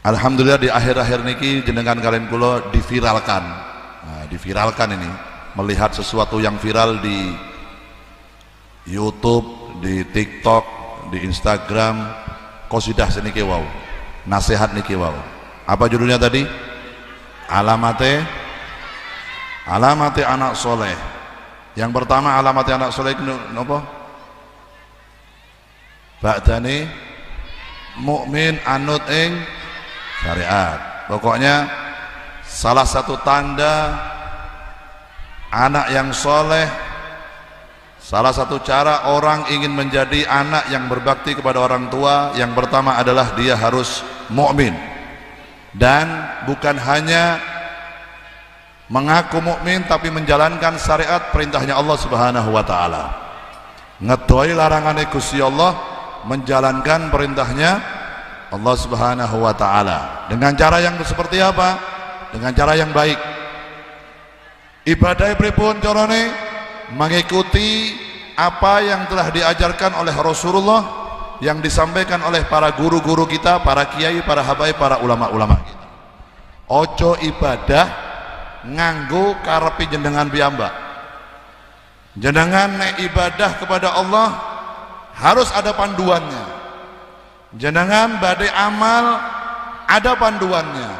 Alhamdulillah di akhir-akhir niki jenengan kalian kula diviralkan. Nah, diviralkan ini, melihat sesuatu yang viral di YouTube, di TikTok, di Instagram, qasidah seniki wau. Nasihat niki wau. Apa judulnya tadi? Alamate anak soleh. Yang pertama alamate anak soleh napa? Ba'dane mukmin anut ing syariat. Pokoknya salah satu tanda anak yang soleh, salah satu cara orang ingin menjadi anak yang berbakti kepada orang tua, yang pertama adalah dia harus mukmin, dan bukan hanya mengaku mukmin tapi menjalankan syariat perintahnya Allah Subhanahu wa taala, ngedoi larangannya Gusti Allah, menjalankan perintahnya Allah Subhanahu wa taala. Dengan cara yang seperti apa? Dengan cara yang baik. Ibadah pripun carane? Mengikuti apa yang telah diajarkan oleh Rasulullah, yang disampaikan oleh para guru-guru kita, para kiai, para habaib, para ulama-ulama kita. Ojo ibadah nganggo karepe jenengan piyambak. Jenengan nek ibadah kepada Allah harus ada panduannya. Jenengan badai amal ada panduannya.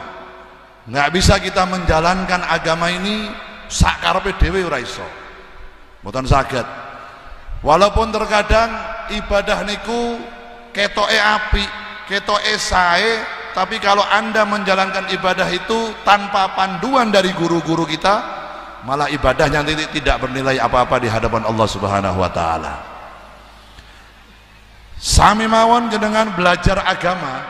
Nggak bisa kita menjalankan agama ini sak karepe dhewe ora iso. Mboten saged. Walaupun terkadang ibadah niku ketoke apik, ketoke sae, tapi kalau Anda menjalankan ibadah itu tanpa panduan dari guru-guru kita, malah ibadahnya nanti tidak bernilai apa-apa di hadapan Allah Subhanahu wa taala. Sami mawon jenengan belajar agama.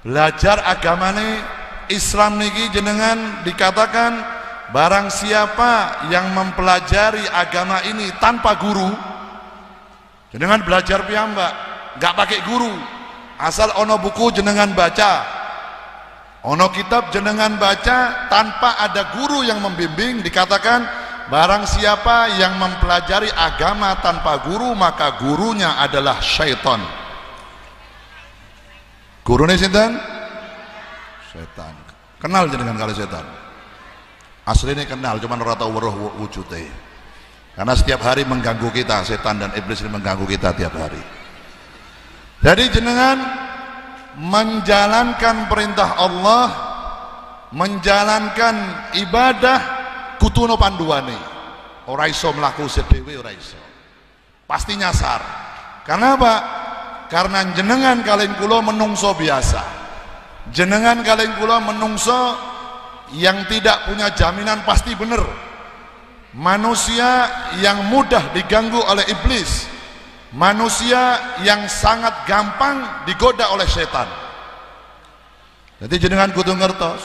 Belajar agama nih Islam niki jenengan dikatakan barang siapa yang mempelajari agama ini tanpa guru, jenengan belajar piyambak, nggak pakai guru, asal ono buku jenengan baca, ono kitab jenengan baca tanpa ada guru yang membimbing, dikatakan barang siapa yang mempelajari agama tanpa guru maka gurunya adalah syaitan. Gurune sinten? Setan. Kenal jenengan kali setan? Aslinya kenal, cuman ora tau weruh wujude. Karena setiap hari mengganggu kita, setan dan iblis ini mengganggu kita tiap hari. Jadi jenengan menjalankan perintah Allah, menjalankan ibadah kudu ono panduane. Ora iso mlaku sedhewe, ora iso. Pasti nyasar. Karena apa? Karena jenengan kalian kula menungso biasa. Jenengan kalian kula menungso yang tidak punya jaminan pasti bener. Manusia yang mudah diganggu oleh iblis. Manusia yang sangat gampang digoda oleh setan. Jadi jenengan kudu ngertos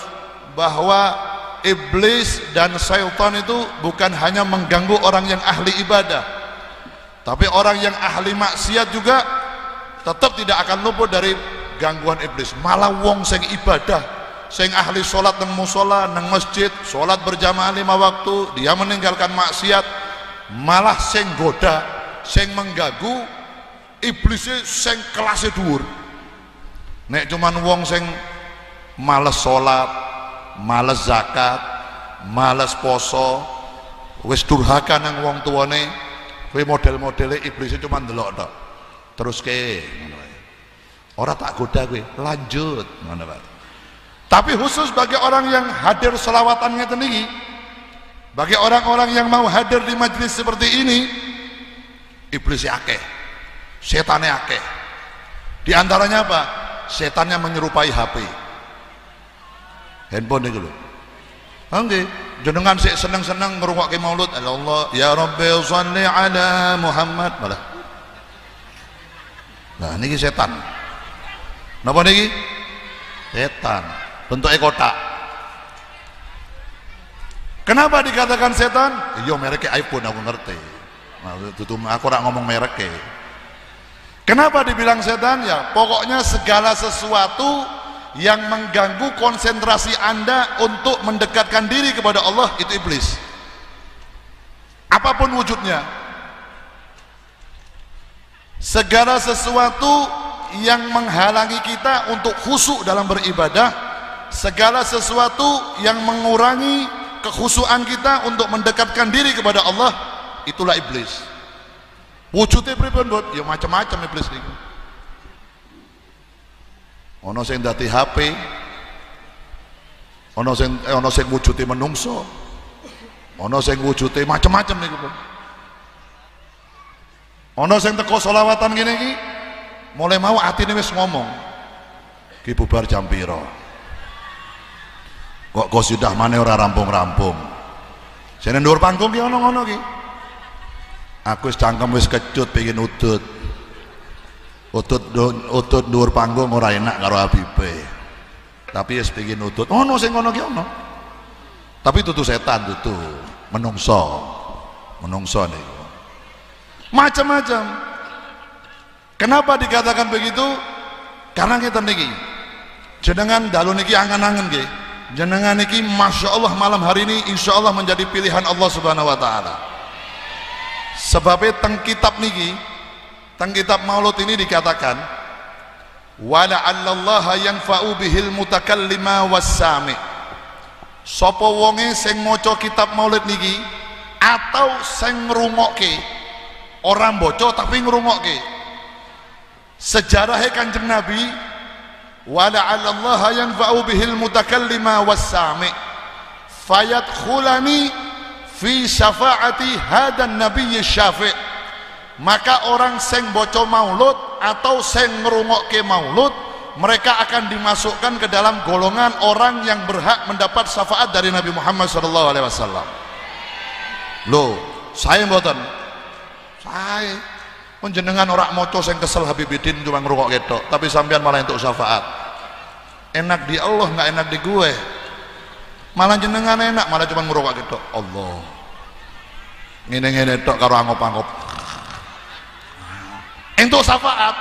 bahwa iblis dan syaitan itu bukan hanya mengganggu orang yang ahli ibadah, tapi orang yang ahli maksiat juga tetap tidak akan luput dari gangguan iblis. Malah wong sing ibadah, sing ahli sholat nang musola, nang masjid, sholat berjamaah 5 waktu, dia meninggalkan maksiat, malah sing goda, sing mengganggu iblisnya sing kelasnya dhuwur. Nek cuman wong sing males sholat, males zakat, males poso, wis durhaka nang wong tuane, kowe model-modele iblisnya cuma ndelok tok. Terus ke ora tak goda kowe, lanjut ngono Pak. Tapi khusus bagi orang yang hadir selawatan ngeten iki, bagi orang-orang yang mau hadir di majelis seperti ini, iblisnya akeh, setannya akeh. Di antaranya apa? Setannya menyerupai HP. Handphone itu loh. Nggih, jenengan sik seneng-seneng ngrungokke maulud, Allah ya Rabbi sholli ala Muhammad malah. Nah niki setan. Napa niki? Setan. Bentuknya kotak. Kenapa dikatakan setan? Iya mereknya iPhone aku ngerti. Nah, aku ora ngomong mereknya. Kenapa dibilang setan? Ya pokoknya segala sesuatu yang mengganggu konsentrasi Anda untuk mendekatkan diri kepada Allah itu iblis. Apapun wujudnya, segala sesuatu yang menghalangi kita untuk khusyuk dalam beribadah, segala sesuatu yang mengurangi kekhusyukan kita untuk mendekatkan diri kepada Allah, itulah iblis. Wujudnya pripun, ya macam-macam iblis niku. Ana sing dadi HP, ana sing wujude menungso, ana sing wujude macam-macam niku, Pun. Ana sing teko selawatan ngene iki, mulai mau atine wis ngomong, ki bubar jam pira? Kok sudah maneh ora rampung-rampung. Jane ndur panggung ki ana ngono ki. Aku wis cangkem wis kecut pengin udut. Udut ndur panggung ora enak karo Habibe. Tapi wis pengin udut. Ono sing ngono ki ono. Tapi tutu setan tutu, menungso. Menungso niku. Macam-macam. Kenapa dikatakan begitu? Karena kita niki jenengan dalu niki angen-angen nggih. Jenengan niki Masya Allah malam hari ini insya Allah menjadi pilihan Allah Subhanahu Wa Taala. Sebabnya teng kitab niki, teng kitab Maulud ini dikatakan, wala'allallaha yanfa'u bihil mutakallima wassami. Sapa wonge sing maca kitab Maulid niki atau sing ngrungokke, orang boco tapi ngrungokke. Sejarahnya Kanjeng Nabi, wala'allallaha yanfa'u bihil mutakallima wassami fayadkhulani fi syafaati hadan nabiyyi syafi'. Maka orang sing boco maulud atau sing ngrungokke maulud, mereka akan dimasukkan ke dalam golongan orang yang berhak mendapat syafaat dari Nabi Muhammad SAW. Loh, saya mboten. Saya penjenengan orang moco sing kesel Habibidin cuma ngrungokke tok, tapi sampean malah untuk syafaat. Enak di Allah, nggak enak di gue. Malah jenengan enak, malah cuma ngrungokke tok. Allah. Ngene-ngene tok karo angop-angop. Untuk syafaat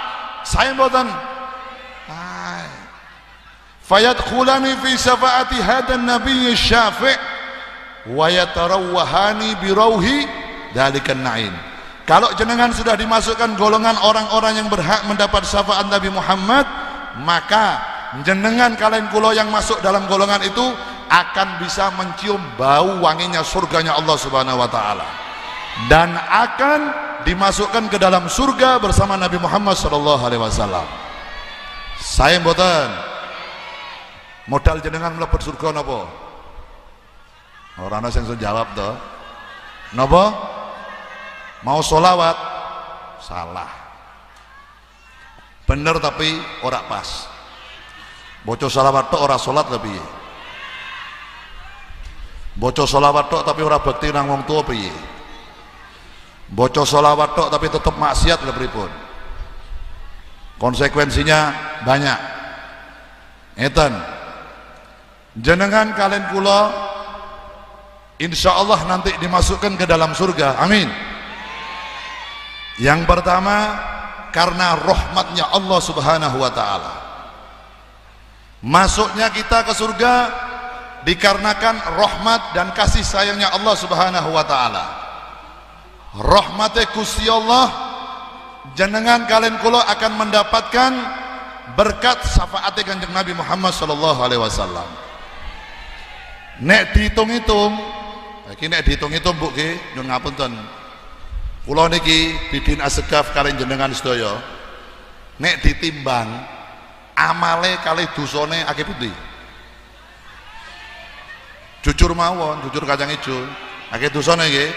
saya mboten. Fayadkhulani fi syafaati hadan nabiyyi syafi' wa yatarawwahani bi rauhi dzalikan na'im. Kalau jenengan sudah dimasukkan golongan orang-orang yang berhak mendapat syafaat Nabi Muhammad, maka jenengan kalian kulo yang masuk dalam golongan itu akan bisa mencium bau wanginya surganya Allah Subhanahu Wa Taala, dan akan dimasukkan ke dalam surga bersama Nabi Muhammad SAW. Saya mboten modal jenengan mlebet surga napa? Ora ana sing jawab to. Napa? Mau sholawat? Salah. Bener tapi ora pas. Bocah sholawat tok ora sholat lebih. Bocah sholawat tok tapi ora bakti nang wong tua piye? Bocah sholawat tok tapi tetap maksiat lho pripun? Konsekuensinya banyak. Ngeten. Jenengan kalian kula insyaallah nanti dimasukkan ke dalam surga. Amin. Yang pertama, karena rahmatnya Allah Subhanahu Wa Taala. Masuknya kita ke surga dikarenakan rahmat dan kasih sayangnya Allah Subhanahu Wa Taala. Rahmatnya Gusti Allah, jenengan kalian kula akan mendapatkan berkat syafaatnya Kanjeng Nabi Muhammad sallallahu alaihi wasallam. Nek dihitung-hitung, iki nek dihitung-hitung Bu nggih, nyuwun ngapunten. Kula niki bidin asegaf kalian jenengan sedaya. Nek ditimbang amale kalih dosane akeh pundi? Jujur mawon, jujur kacang ijo. Akeh dosane nggih.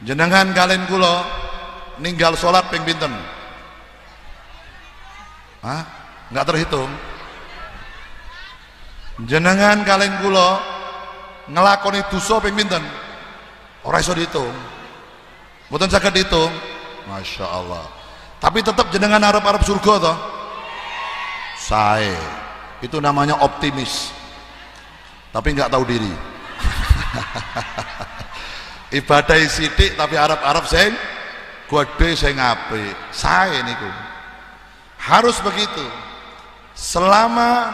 Jenengan kalian kula ninggal salat ping pinten? Hah? Enggak terhitung. Jenengan kalian kula ngelakoni dosa ping pinten? Ora iso dihitung. Mboten saged dihitung. Masya Allah. Tapi tetap jenengan arep-arep surga toh? Saya. Itu namanya optimis. Tapi enggak tahu diri. Ibadah sithik tapi arep-arep sing gede sing apik. Saya niku. Harus begitu. Selama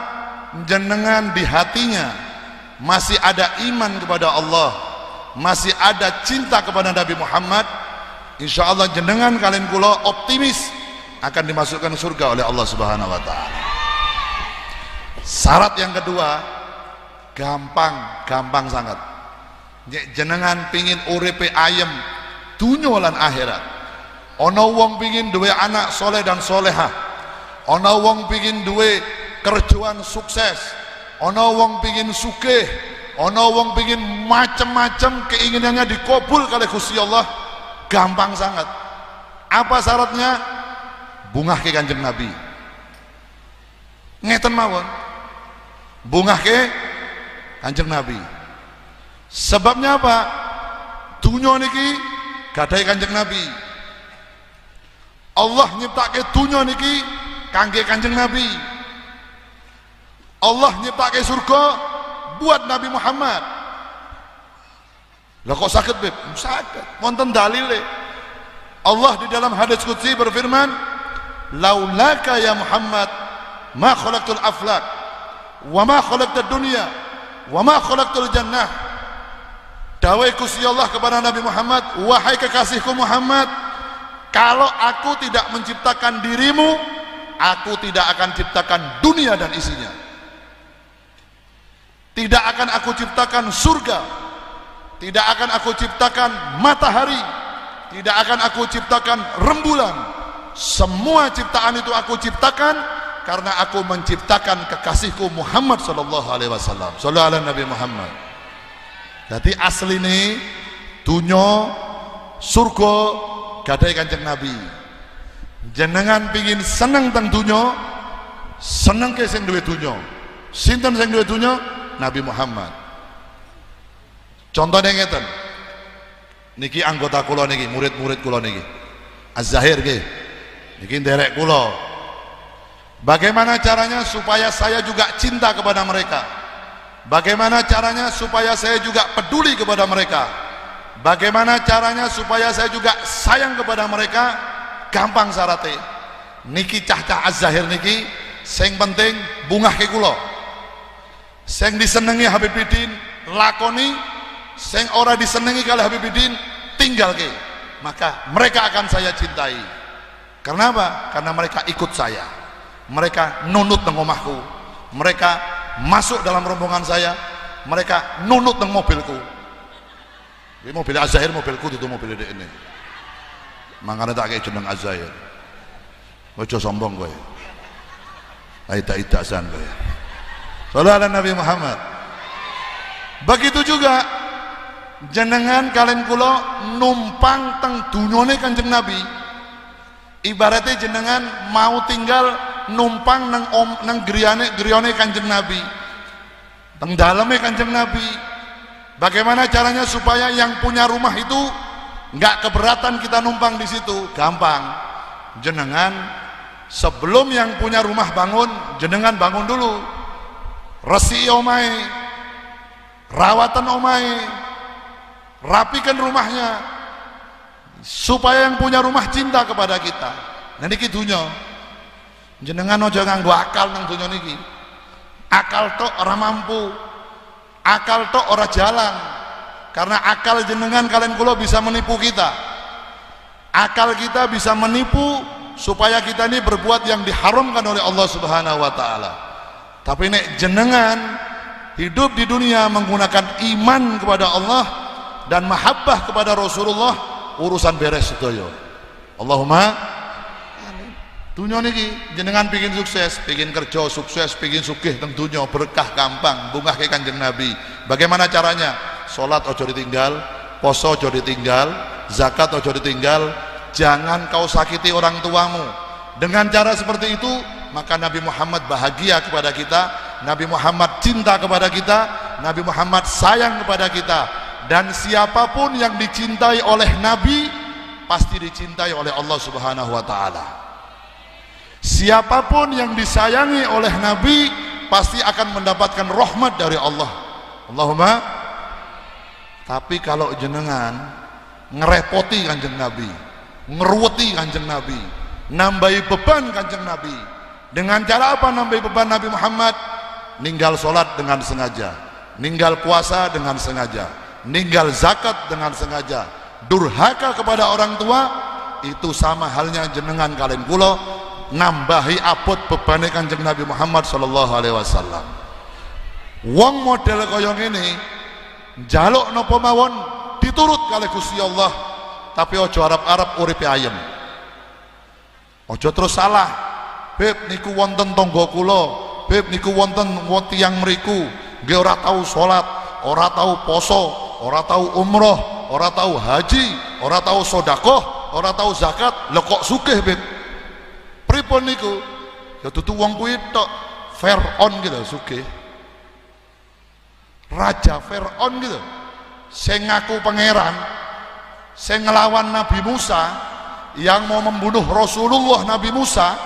jenengan di hatinya masih ada iman kepada Allah, masih ada cinta kepada Nabi Muhammad, insya Allah jenengan kalian kula optimis akan dimasukkan surga oleh Allah Subhanahu wa taala. Syarat yang kedua, gampang sangat. Jenengan pingin uripe ayem dunya lan akhirat. Ana wong pingin duwe anak soleh dan solehah. Ana wong pingin duwe kerjaan sukses. Ana wong pingin sugih. Ana wong pingin macam-macam keinginannya dikabul oleh Gusti Allah. Gampang sangat. Apa syaratnya? Bungahke Kanjeng Nabi. Ngeten mawon. Bungahke Kanjeng Nabi. Sebabnya apa? Dunya niki gadahi Kanjeng Nabi. Allah nyiptake dunya niki kangge Kanjeng Nabi. Allah nyiptake surga buat Nabi Muhammad. Lah kok sakit, Beb? Sakit. Wonten dalile. Allah di dalam hadis qudsi berfirman, "Laulaka ya Muhammad ma khalaqtul aflak wa ma khalaqtud dunya wa ma khalaqtul jannah." Dawai Gusti Allah kepada Nabi Muhammad, "Wahai kekasihku Muhammad, kalau aku tidak menciptakan dirimu, aku tidak akan ciptakan dunia dan isinya. Tidak akan aku ciptakan surga, tidak akan aku ciptakan matahari, tidak akan aku ciptakan rembulan. Semua ciptaan itu aku ciptakan karena aku menciptakan kekasihku Muhammad sallallahu alaihi wasallam." Shallallahu alaihi Nabi Muhammad. Jadi asli ini dunya surga gadahi Kanjeng Nabi. Jenengan pingin seneng teng dunya, seneng ke sing duwe dunya. Sinten sing duwe dunya? Nabi Muhammad. Contohnya ngeten. Niki anggota kula niki, murid-murid kula niki. Az-Zahir nggih. Niki nderek kula. Bagaimana caranya supaya saya juga cinta kepada mereka? Bagaimana caranya supaya saya juga peduli kepada mereka? Bagaimana caranya supaya saya juga sayang kepada mereka? Gampang syaratnya. Niki cah-cah Az-Zahir niki sing penting bungahke kula. Sing disenengi Habibidin lakoni, sing ora disenengi kali Habibidin tinggalke. Maka mereka akan saya cintai. Karena apa? Karena mereka ikut saya. Mereka nunut nang omahku. Mereka masuk dalam rombongan saya. Mereka nunut nang mobilku. Ini mobil Az-Zahir, mobilku itu mobil ini. Makanya tak kayak jeneng Az-Zahir. Ojo sombong kowe. Aida-idasan kowe. Sallallahu alaihi Nabi Muhammad. Begitu juga jenengan kalian kula numpang teng dunyane Kanjeng Nabi. Ibaratnya jenengan mau tinggal numpang nang griyane Kanjeng Nabi. Teng daleme Kanjeng Nabi. Bagaimana caranya supaya yang punya rumah itu nggak keberatan kita numpang di situ? Gampang. Jenengan sebelum yang punya rumah bangun, jenengan bangun dulu. Resi omahe, rawatan omahe, rapikan rumahnya supaya yang punya rumah cinta kepada kita. Nah niki dunya. Jenengan aja nganggo akal nang dunya niki. Akal tok ora mampu. Akal tok ora jalan. Karena akal jenengan kalian kula bisa menipu kita. Akal kita bisa menipu supaya kita ini berbuat yang diharamkan oleh Allah Subhanahu wa taala. Tapi nek jenengan hidup di dunia menggunakan iman kepada Allah dan mahabbah kepada Rasulullah, urusan beres sedaya. Allahumma amin. Dunia niki jenengan pingin sukses, pingin kerja sukses, pingin sugih teng dunia berkah gampang, bungahke Kanjeng Nabi. Bagaimana caranya? Salat ojo ditinggal, poso ojo ditinggal, zakat ojo ditinggal. Jangan kau sakiti orang tuamu. Dengan cara seperti itu, maka Nabi Muhammad bahagia kepada kita, Nabi Muhammad cinta kepada kita, Nabi Muhammad sayang kepada kita. Dan siapapun yang dicintai oleh Nabi pasti dicintai oleh Allah Subhanahu wa taala. Siapapun yang disayangi oleh Nabi pasti akan mendapatkan rahmat dari Allah. Allahumma. Tapi kalau jenengan ngerepoti Kanjeng Nabi, ngeruweti Kanjeng Nabi, nambahi beban Kanjeng Nabi, dengan cara apa nambahi beban Nabi Muhammad? Ninggal sholat dengan sengaja, ninggal puasa dengan sengaja, ninggal zakat dengan sengaja, durhaka kepada orang tua, itu sama halnya jenengan kalian kula nambahi abot bebane Kanjeng Nabi Muhammad sallallahu alaihi wasallam. Wong model kaya ngene njaluk napa mawon diturut kalih Gusti Allah, tapi aja arep-arep uripe ayem. Aja terus salah, Beb niku wonten tangga kula, Beb niku wonten tiyang mriku nggih ora tau salat, ora tau poso, ora tau umroh, ora tau haji, ora tau sedekah, ora tau zakat, lho kok sugih, Beb? Pripun niku? Ya dudu wong kuwi tok, Fir'aun gitu sugih. Raja Fir'aun gitu, sing ngaku pangeran, sing ngelawan Nabi Musa, yang mau membunuh Rasulullah Nabi Musa,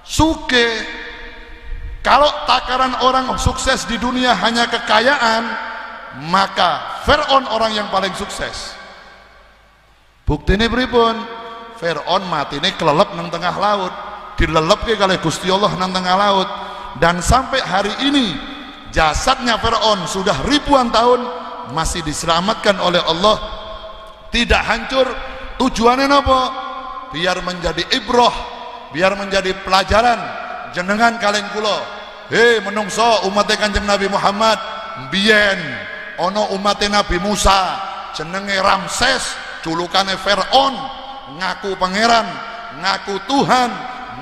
sugih. Kalau takaran orang sukses di dunia hanya kekayaan, maka Fir'aun orang yang paling sukses. Buktine pripun? Fir'aun matine kelelep nang tengah laut, dilelepke kalih Gusti Allah nang tengah laut, dan sampai hari ini jasadnya Fir'aun sudah ribuan tahun masih diselamatkan oleh Allah, tidak hancur. Tujuannya apa? Biar menjadi ibrah, biar menjadi pelajaran jenengan kalian kula. Hei menungso umatnya Kanjeng Nabi Muhammad, biyen ono umatnya Nabi Musa jenenge Ramses, julukane Fir'aun, ngaku pangeran, ngaku Tuhan,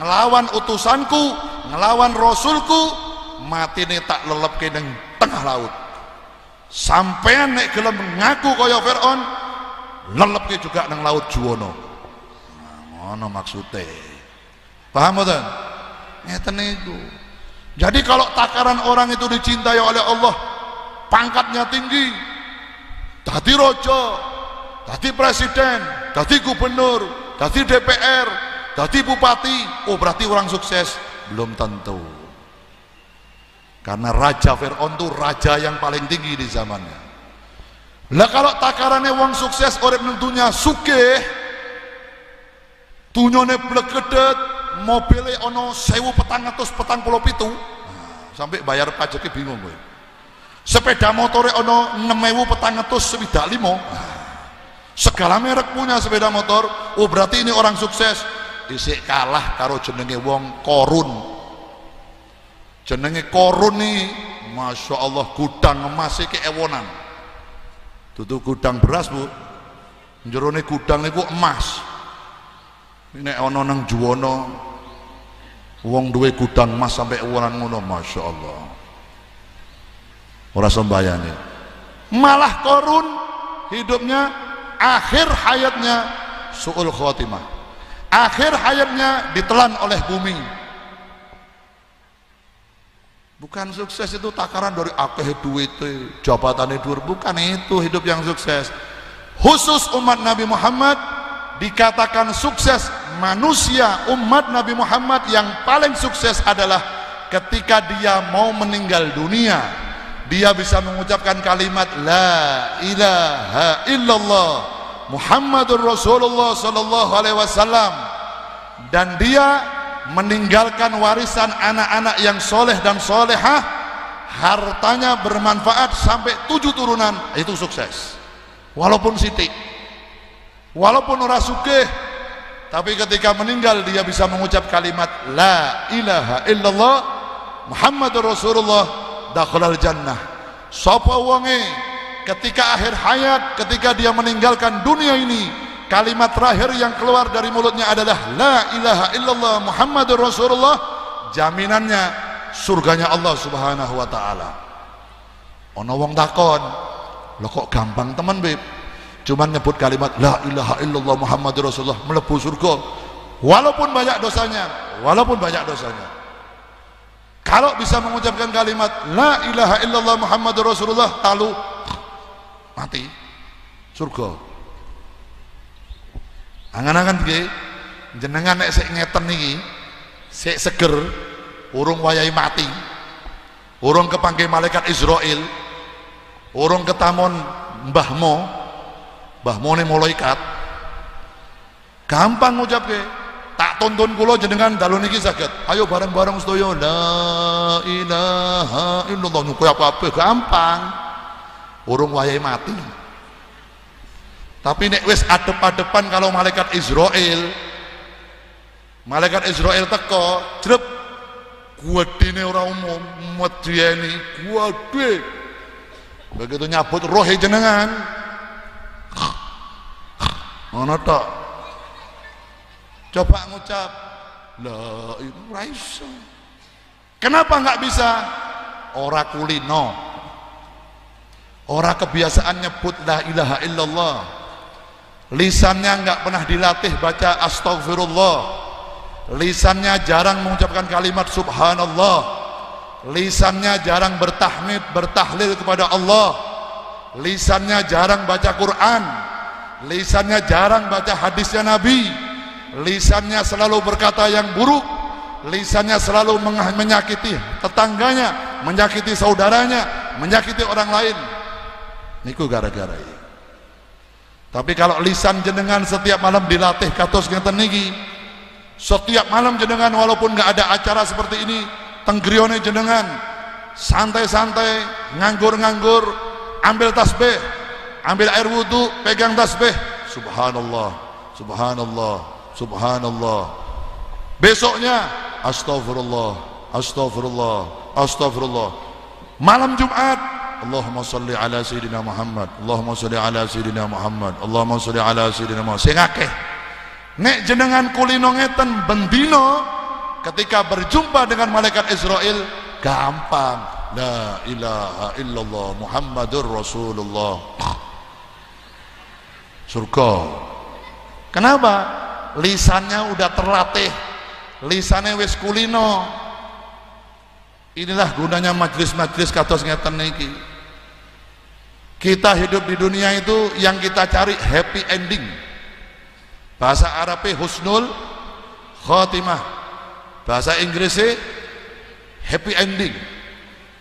ngelawan utusanku, ngelawan rasulku, matine tak lelepke ning tengah laut. Sampean nek gelem ngaku kaya Fir'aun, lelepke juga nang laut Juwono. Nah, ngono maksude. Paham mboten? Ngeten niku. Jadi kalau takaran orang itu dicintai oleh Allah, pangkatnya tinggi, dadi raja, dadi presiden, dadi gubernur, dadi DPR, dadi bupati, oh berarti orang sukses? Belum tentu. Karena Raja Fir'aun itu raja yang paling tinggi di zamannya. Lah kalau takarannya wong sukses urip nang dunya sugih, dunyane blegedet, mobile ono 1447, sampai bayar pajaknya bingung kowe. Sepeda motore ono 6495, segala merek punya sepeda motor. Oh berarti ini orang sukses. Isik kalah karo jenenge wong Korun. Jenenge Korun nih, masya Allah, gudang emas iki ewonan. Dudu gudang beras, Bu, jerone gudang niku emas. Nek ana nang Juwono wong duwe gudang emas sampai ewonan ngono, masya Allah, ora sembayane. Malah Korun hidupnya, akhir hayatnya su'ul khotimah, akhir hayatnya ditelan oleh bumi. Bukan sukses itu takaran dari akeh duit, jabatannya dhuwur, bukan itu hidup yang sukses. Khusus umat Nabi Muhammad dikatakan sukses. Manusia umat Nabi Muhammad yang paling sukses adalah ketika dia mau meninggal dunia, dia bisa mengucapkan kalimat la ilaha illallah Muhammadur Rasulullah sallallahu alaihi wasallam, dan dia meninggalkan warisan anak-anak yang soleh dan solehah, hartanya bermanfaat sampai 7 turunan, itu sukses. Walaupun sithik, walaupun ora sugih, tapi ketika meninggal dia bisa mengucap kalimat la ilaha illallah Muhammadur Rasulullah, dakhalal jannah. Sapa wonge ketika akhir hayat, ketika dia meninggalkan dunia ini, kalimat terakhir yang keluar dari mulutnya adalah la ilaha illallah Muhammadur Rasulullah, jaminannya surganya Allah Subhanahu wa taala. Ana wong takon, lho kok gampang teman, Beb? Cuman nyebut kalimat la ilaha illallah Muhammadur Rasulullah mlebu surga walaupun banyak dosanya, walaupun banyak dosanya. Kalau bisa mengucapkan kalimat la ilaha illallah Muhammadur Rasulullah, talu mati surga. Angan-angan nggih, jenengan nek sik ngeten niki, sik seger, urung wayahe mati, urung kepanggih malaikat Israil, urung ketamon mbahmone malaikat, gampang ngucapke. Tak tuntun kula jenengan dalu niki saged. Ayo bareng-bareng sedaya la ilaha illallah, niku apa-apa gampang. Urung wayahe mati. Tapi nek wis adep-adepan kalau malaikat Israel teko, jrep gedine ora umum, medeni gede. Begitu nyabut roh jenengan. Ngono tok. Coba ngucap la ilaha illallah. Kenapa nggak bisa? Ora kulino. Ora kebiasaan nyebut la ilaha illallah. Lisannya nggak pernah dilatih baca astagfirullah. Lisannya jarang mengucapkan kalimat subhanallah. Lisannya jarang bertahmid, bertahlil kepada Allah. Lisannya jarang baca Quran. Lisannya jarang baca hadisnya Nabi. Lisannya selalu berkata yang buruk. Lisannya selalu menyakiti tetangganya, menyakiti saudaranya, menyakiti orang lain. Niku gara-gara ini. Tapi kalau lisan jenengan setiap malam dilatih kados ngeten niki, setiap malam jenengan walaupun nggak ada acara seperti ini, tenggrione jenengan santai-santai, nganggur-nganggur, ambil tasbih, ambil air wudu, pegang tasbih, subhanallah, subhanallah, subhanallah. Besoknya astagfirullah, astagfirullah, astagfirullah. Malam Jumat Allahumma sholli ala sayyidina Muhammad, Allahumma sholli ala sayyidina Muhammad, Allahumma sholli ala sayyidina Muhammad. Sing akeh. Nek jenengan kulino ngeten bendino ketika berjumpa dengan malaikat Israel gampang. La ilaha illallah Muhammadur Rasulullah. Surga. Kenapa? Lisannya udah terlatih. Lisannya wis kulino. Inilah gunanya majlis-majlis kados ngeten niki. Kita hidup di dunia itu yang kita cari happy ending. Bahasa Arabnya husnul khotimah. Bahasa Inggrisnya happy ending.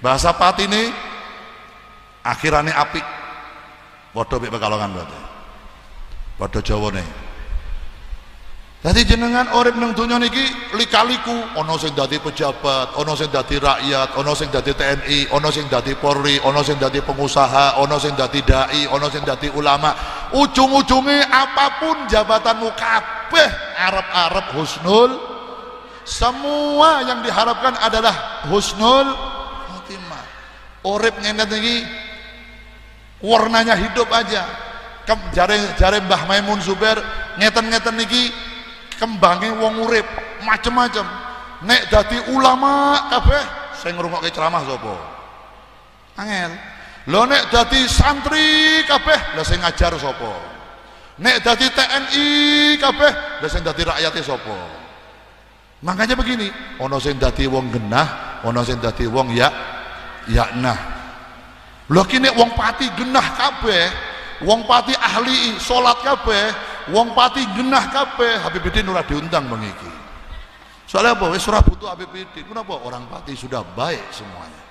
Bahasa patine akhirane apik. Padha mek Pekalongan berarti. Padha Jawane. Dadi jenengan urip nang donya niki lika-liku, ana sing dadi pejabat, ana sing dadi rakyat, ana sing dadi TNI, ana sing dadi Polri, ana sing dadi pengusaha, ana sing dadi dai, ana sing dadi ulama. Ujung-ujunge apapun jabatanmu kabeh arep-arep husnul. Semua yang diharapkan adalah husnul khotimah. Urip ngene iki warnanya hidup aja. Jare Mbah Maimun Zubair ngeten-ngeten niki kembange wong urip macem-macem. Nek dadi ulama kabeh sing ngrungokke ceramah sapa? Angel. Lho nek dadi santri kabeh lha sing ngajar sapa? Nek dadi TNI kabeh lha sing dadi rakyate sapa? Makanya begini, ana sing dadi wong genah, ana sing dadi wong yaknah. Lho ki nek wong pati genah kabeh, wong pati ahli salat kabeh, wong pati genah kabeh, Habib Bidin ora diundang mengiki. Soalnya apa? Wis ora butuh Habib Bidin. Kenapa? Orang pati sudah baik semuanya.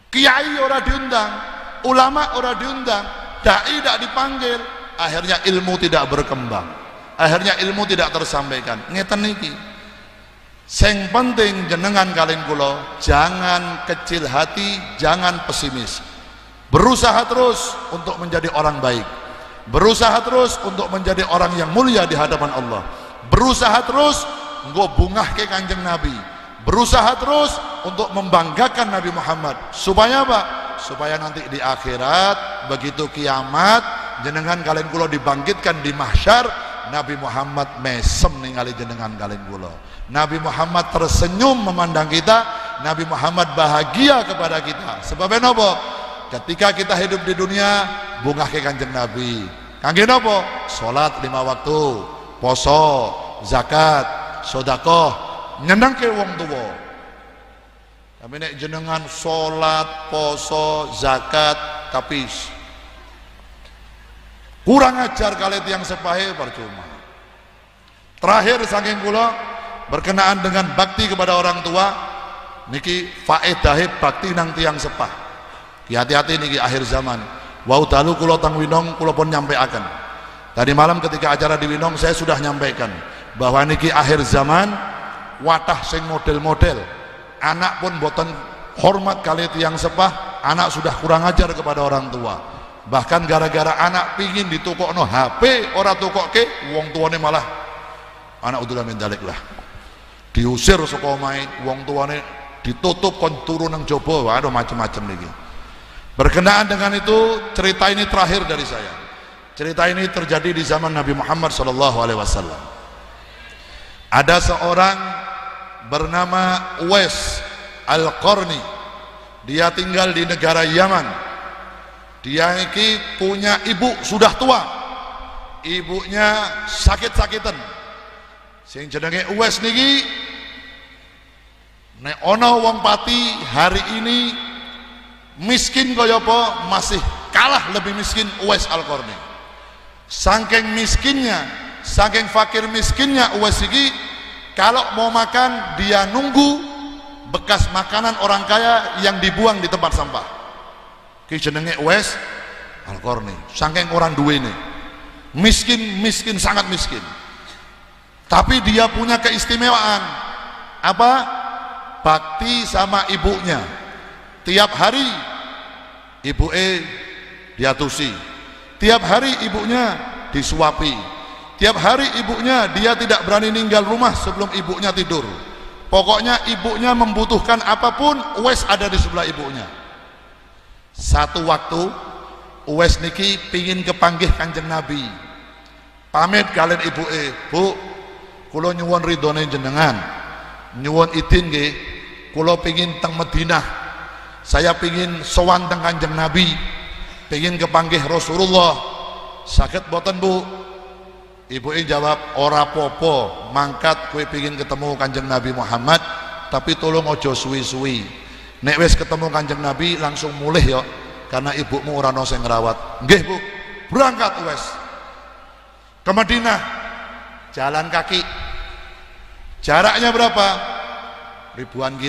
Kiai ora diundang, ulama ora diundang, dai tidak dipanggil, akhirnya ilmu tidak berkembang. Akhirnya ilmu tidak tersampaikan. Ngeten niki. Sing penting jenengan kalian kula jangan kecil hati, jangan pesimis. Berusaha terus untuk menjadi orang baik. Berusaha terus untuk menjadi orang yang mulia di hadapan Allah. Berusaha terus nggo bungahke Kanjeng Nabi. Berusaha terus untuk membanggakan Nabi Muhammad. Supaya apa? Supaya nanti di akhirat begitu kiamat jenengan kalian kula dibangkitkan di mahsyar, Nabi Muhammad mesem ningali jenengan kalian kula. Nabi Muhammad tersenyum memandang kita, Nabi Muhammad bahagia kepada kita. Sebabnya napa? Ketika kita hidup di dunia bungahke Kanjeng Nabi. Kangge napa? Salat 5 waktu, poso, zakat, sedekah, nyenengke wong tuwa. Tapi nek jenengan salat, poso, zakat tapi kurang ajar kalian yang sepahe percuma. Terakhir saking kula berkenaan dengan bakti kepada orang tua niki faedahe bakti nang tiang sepah. Hati-hati niki akhir zaman. Wau dalu kula teng Winong kula pun nyampaikan. Tadi malam ketika acara di Winong saya sudah nyampaikan bahwa niki akhir zaman, watah sing model-model, anak pun boten hormat kali tiang sepah, anak sudah kurang ajar kepada orang tua. Bahkan gara-gara anak pingin ditukokno HP, ora tukokke, wong tuane malah anak udzubillah min dzalik lah. Diusir saka omahe, wong tuane ditutup kon turu nang jaba, waduh macam-macam niki. Berkenaan dengan itu, cerita ini terakhir dari saya. Cerita ini terjadi di zaman Nabi Muhammad SAW. Ada seorang bernama Uwais Al-Qarni. Dia tinggal di negara Yaman. Dia ini punya ibu sudah tua. Ibunya sakit-sakitan. Sing jenenge Uwais niki nek ana wong pati hari ini miskin kaya apa, masih kalah lebih miskin Uwais Al-Qarni. Saking miskinnya, saking fakir miskinnya Uwais iki, kalau mau makan dia nunggu bekas makanan orang kaya yang dibuang di tempat sampah. Ki jenenge Uwais Al-Qarni. Saking orang duwene, miskin sangat miskin. Tapi dia punya keistimewaan apa? Bakti sama ibunya. Tiap hari ibunya diatusi, tiap hari ibunya disuapi, tiap hari ibunya dia tidak berani ninggal rumah sebelum ibunya tidur. Pokoknya ibunya membutuhkan apapun, Uwais ada di sebelah ibunya. Satu waktu Uwais niki pingin kepanggih Kanjeng Nabi, pamit kalian ibunya, Bu, kula nyuwun ridhone jenengan, nyuwun idin nggih, kula pingin teng Madinah. Saya pingin sowan teng Kanjeng Nabi, pingin kepanggih Rasulullah. Sakit boten Bu? Ibuke jawab, ora popo, mangkat kowe pingin ketemu Kanjeng Nabi Muhammad, tapi tolong ojo suwi-suwi. Nek wis ketemu Kanjeng Nabi langsung mulih ya, karena ibumu ora ono sing ngrawat. Nggih Bu. Berangkat Uwais ke Madinah, jalan kaki. Jaraknya berapa? Ribuan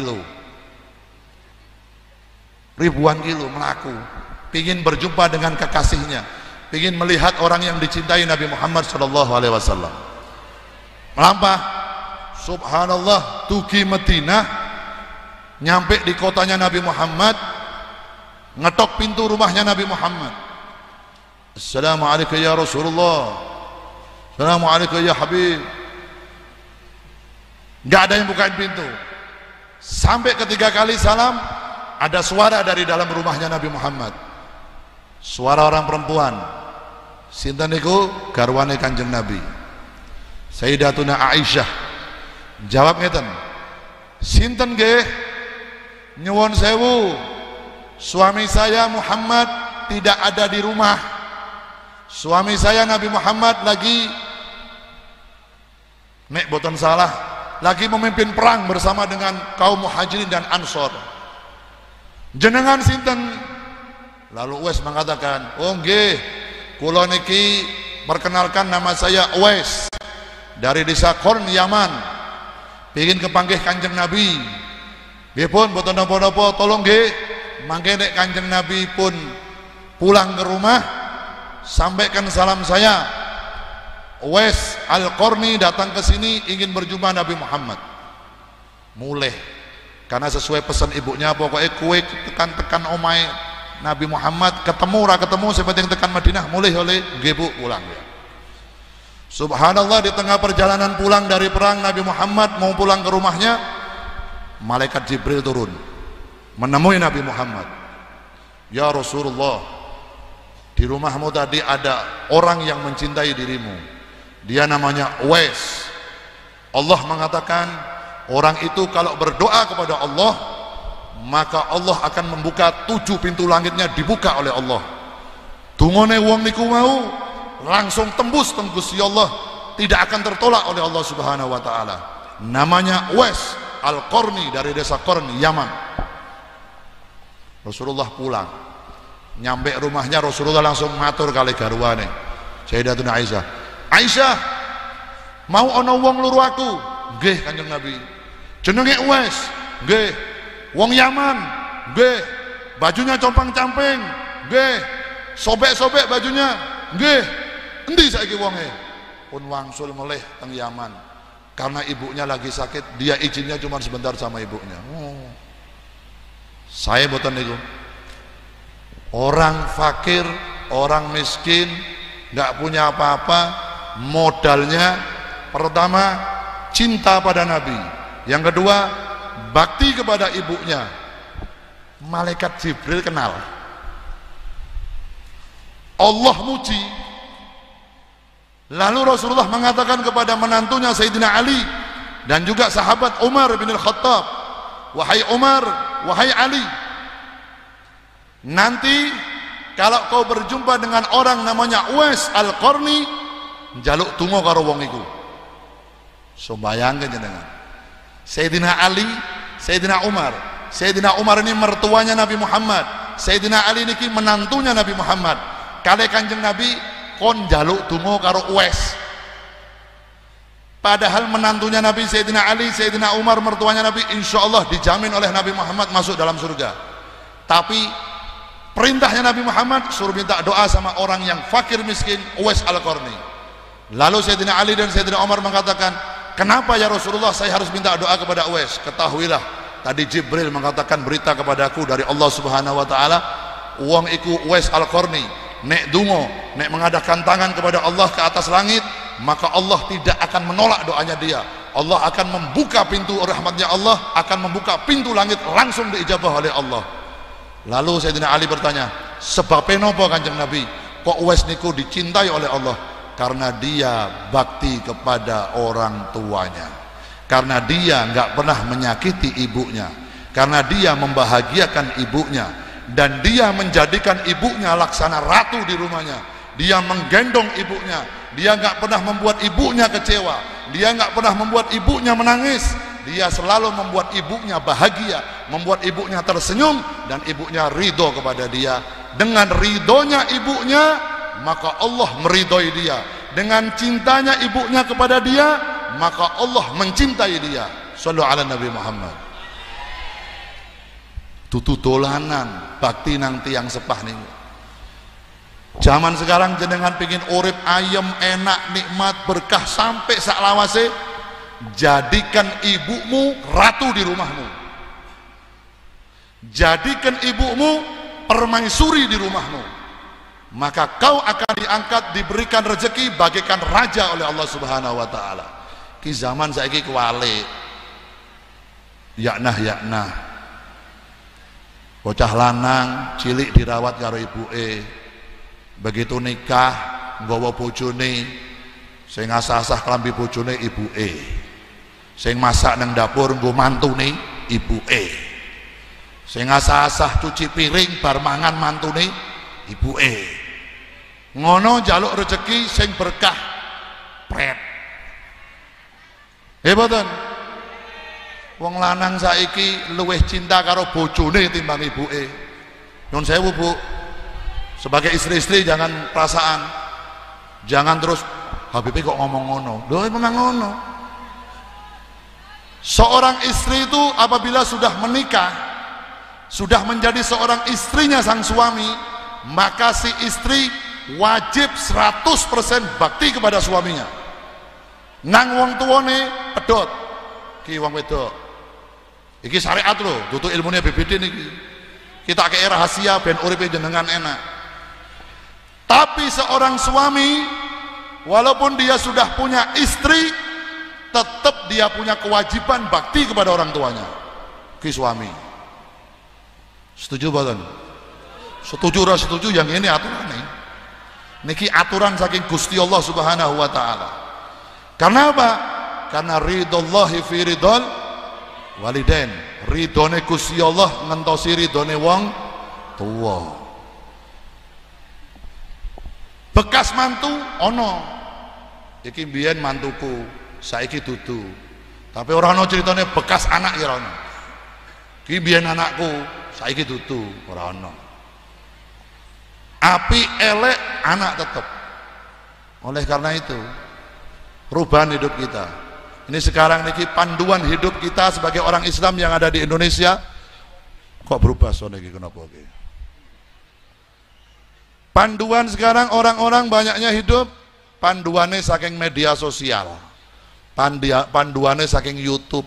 kilo melaku, pingin berjumpa dengan kekasihnya, pingin melihat orang yang dicintai Nabi Muhammad SAW. Melampah, subhanallah, tugi Madinah, nyampe di kotanya Nabi Muhammad, ngetok pintu rumahnya Nabi Muhammad. Assalamualaikum ya Rasulullah, assalamualaikum ya Habib. Nggak ada yang bukain pintu. Sampai ketiga kali salam, ada suara dari dalam rumahnya Nabi Muhammad. Suara orang perempuan. Sinten niku? Garwane Kanjeng Nabi, Sayyidatuna Aisyah. Jawab ngeten, sinten nggih? Nyuwun sewu, suami saya Muhammad tidak ada di rumah. Suami saya Nabi Muhammad lagi, nek boten salah, lagi memimpin perang bersama dengan kaum Muhajirin dan Ansor. Jenengan sinten? Lalu Uwais mengatakan, oh nggih, kula niki perkenalkan, nama saya Uwais dari desa Qarn Yaman, pengin kepanggih Kanjeng Nabi. Nggih pun boten napa-napa, tolong nggih mangke nek Kanjeng Nabi pun pulang ke rumah, sampaikan salam saya. Uwais Al-Qarni datang ke sini ingin berjumpa Nabi Muhammad. Mulai, karena sesuai pesan ibunya, pokoknya kue tekan-tekan omai Nabi Muhammad, ketemu ora ketemu sepenting tekan Madinah, mulai oleh nggih Bu, pulang ya. Subhanallah, di tengah perjalanan pulang dari perang, Nabi Muhammad mau pulang ke rumahnya, malaikat Jibril turun menemui Nabi Muhammad. Ya Rasulullah, di rumahmu tadi ada orang yang mencintai dirimu, dia namanya Uwais. Allah mengatakan orang itu kalau berdoa kepada Allah, maka Allah akan membuka 7 pintu langitnya, dibuka oleh Allah. Dungone wong niku mau langsung tembus Gusti Allah, tidak akan tertolak oleh Allah Subhanahu wa taala. Namanya Uwais Al-Qarni dari desa Qarn Yaman. Rasulullah pulang, nyampe rumahnya Rasulullah langsung matur kali garwane Sayyidatuna Aisyah, Aisyah, mau ana wong luru aku? Nggih Kanjeng Nabi. Jenenge Uwais? Nggih. Wong Yaman? Nggih. Bajunya compang-camping? Nggih. Sobek-sobek bajunya? Nggih. Endi saiki wonge? Pun wangsul melih teng Yaman. Karena ibunya lagi sakit, dia izinnya cuma sebentar sama ibunya. Saya boten niku. Orang fakir, orang miskin, nggak punya apa-apa, modalnya pertama cinta pada Nabi, yang kedua bakti kepada ibunya. Malaikat Jibril kenal, Allah muji. Lalu Rasulullah mengatakan kepada menantunya Sayyidina Ali dan juga sahabat Umar bin Al-Khattab, wahai Umar, wahai Ali, nanti kalau kau berjumpa dengan orang namanya Uwais Al-Qarni, njaluk donga karo wong iku. Sembayangke jenengan. Sayyidina Ali, Sayyidina Umar. Sayyidina Umar ini mertuanya Nabi Muhammad. Sayyidina Ali niki menantunya Nabi Muhammad. Kali Kanjeng Nabi kon njaluk donga karo Uwais. Padahal menantunya Nabi Sayyidina Ali, Sayyidina Umar, mertuanya Nabi, insya Allah dijamin oleh Nabi Muhammad masuk dalam surga. Tapi perintahnya Nabi Muhammad suruh minta doa sama orang yang fakir miskin, Uwais Al-Qarni. Lalu Sayyidina Ali dan Sayyidina Umar mengatakan, kenapa ya Rasulullah saya harus minta doa kepada Uwais? Ketahuilah, tadi Jibril mengatakan berita kepadaku dari Allah Subhanahu wa taala, wong iku Uwais Al-Qarni nek dungo, nek mengadakan tangan kepada Allah ke atas langit, maka Allah tidak akan menolak doanya dia. Allah akan membuka pintu rahmatnya, Allah akan membuka pintu langit, langsung diijabah oleh Allah. Lalu Sayyidina Ali bertanya, sebabnya napa Kanjeng Nabi kok Uwais niku dicintai oleh Allah? Karena dia bakti kepada orang tuanya, karena dia nggak pernah menyakiti ibunya, karena dia membahagiakan ibunya, dan dia menjadikan ibunya laksana ratu di rumahnya. Dia menggendong ibunya, dia nggak pernah membuat ibunya kecewa, dia nggak pernah membuat ibunya menangis. Dia selalu membuat ibunya bahagia, membuat ibunya tersenyum, dan ibunya ridho kepada dia. Dengan ridhonya ibunya, maka Allah meridhoi dia. Dengan cintanya ibunya kepada dia, maka Allah mencintai dia. Shallu ala Nabi Muhammad. Tutu dolanan bakti nang tiang sepah niku. Zaman sekarang jenengan pingin urip ayem, enak, nikmat, berkah sampai sak lawase, jadikan ibumu ratu di rumahmu, jadikan ibumu permaisuri di rumahmu, maka kau akan diangkat, diberikan rezeki bagaikan raja oleh Allah Subhanahu wa taala. Ki zaman saiki kuwalik, yaknah bocah lanang cilik dirawat karo ibuke, begitu nikah nggawa bojone, sing asah-asah klambi bojone ibuke, sing masak nang dapur nggo mantune ibuke, sing asah-asah cuci piring bar mangan mantune ibuke. Ngono jaluk rezeki sing berkah pret. Boten. Wong lanang saiki luwih cinta karo bojone timbang ibuke. Nyun sewu Bu, sebagai istri-istri jangan perasaan, jangan terus Habibie kok ngomong ngono. Loh memang ngono. Seorang istri itu apabila sudah menikah, sudah menjadi seorang istrinya sang suami, maka si istri wajib 100% bakti kepada suaminya. Nang wong tuane pedot, ki wong wedok iki syariat lho, dudu ilmune BBD niki. Kita kei rahasia ben uripe jenengan enak. Tapi seorang suami walaupun dia sudah punya istri, tetap dia punya kewajiban bakti kepada orang tuanya. Ki suami. Setuju boten? Setuju ora setuju, yang ini aturane. Niki aturan saking Gusti Allah Subhanahu wa taala. Karena apa? Karena ridhallahi fi ridhal walidain. Ridhone Gusti Allah ngentosi ridhone wong tuwa. Bekas mantu ono. Iki mbiyen mantuku, saiki dudu. Tapi ora ono critane bekas anak ya ono. Iki mbiyen anakku, saiki dudu, ora ono. Api elek anak tetap. Oleh karena itu, perubahan hidup kita. Ini sekarang niki panduan hidup kita sebagai orang Islam yang ada di Indonesia. Kok berubah soalnya kenapa? Panduan sekarang orang-orang banyaknya hidup panduannya saking media sosial, panduannya saking YouTube,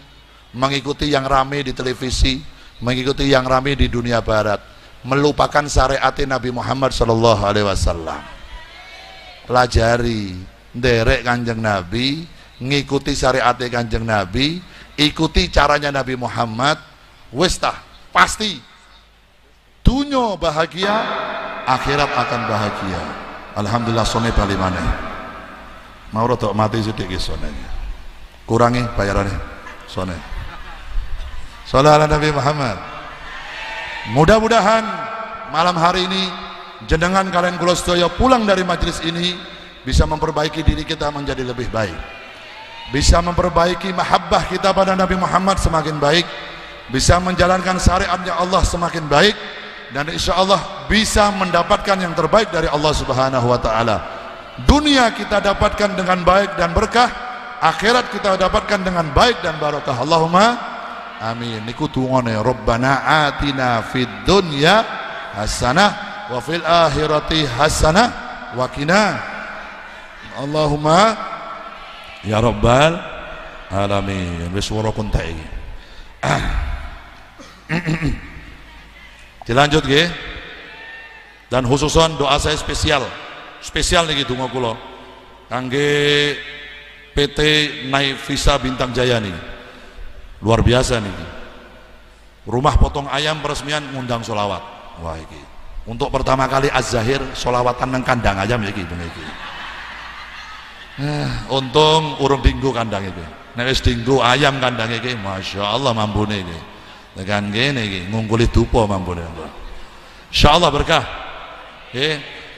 mengikuti yang rame di televisi, mengikuti yang rame di dunia barat. melupakan syariat Nabi Muhammad sallallahu alaihi wasallam. Pelajari, nderek Kanjeng Nabi, ngikuti syariat Kanjeng Nabi, ikuti caranya Nabi Muhammad, wis tah pasti dunya bahagia, akhirat akan bahagia. Alhamdulillah sone bali maneh. Mau rada mati sithik iki sone. Kurangi bayarane sone. Shallallahu ala Nabi Muhammad. Mudah-mudahan malam hari ini jenengan kalian kula sedaya pulang dari majelis ini bisa memperbaiki diri kita menjadi lebih baik. Bisa memperbaiki mahabbah kita pada Nabi Muhammad semakin baik, bisa menjalankan syariatnya Allah semakin baik, dan insya Allah bisa mendapatkan yang terbaik dari Allah Subhanahu wa ta'ala. Dunia kita dapatkan dengan baik dan berkah, akhirat kita dapatkan dengan baik dan barakah. Allahumma amin. Niku tungone Rabbana atina fid dunya hasanah wa fil akhirati hasanah wa qina. Allahumma ya rabbal alamin. Wis swara kuntai. Dilanjut nggih. Dan khususon doa saya spesial niki donga kula kangge PT Naifisa Bintang Jaya nih. Luar biasa nih. Rumah potong ayam peresmian ngundang solawat. Wah iki. Untuk pertama kali Az-Zahir solawatan nang kandang ayam iki iki. Untung urung dinggo kandang iki. Nek wis dinggo ayam kandang iki, masyaallah mampune iki. Tekan kene iki ngungkuli dupa mampune. Insyaallah berkah.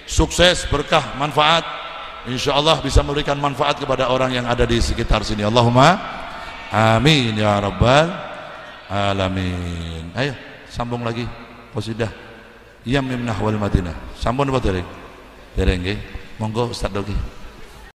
Sukses, berkah, manfaat. Insyaallah bisa memberikan manfaat kepada orang yang ada di sekitar sini. Allahumma amin ya rabbal alamin. Ayo sambung lagi qasidah Yam Mimnah wal Madinah. Sampun apa dereng? Dereng nggih. Monggo Ustaz Dogi.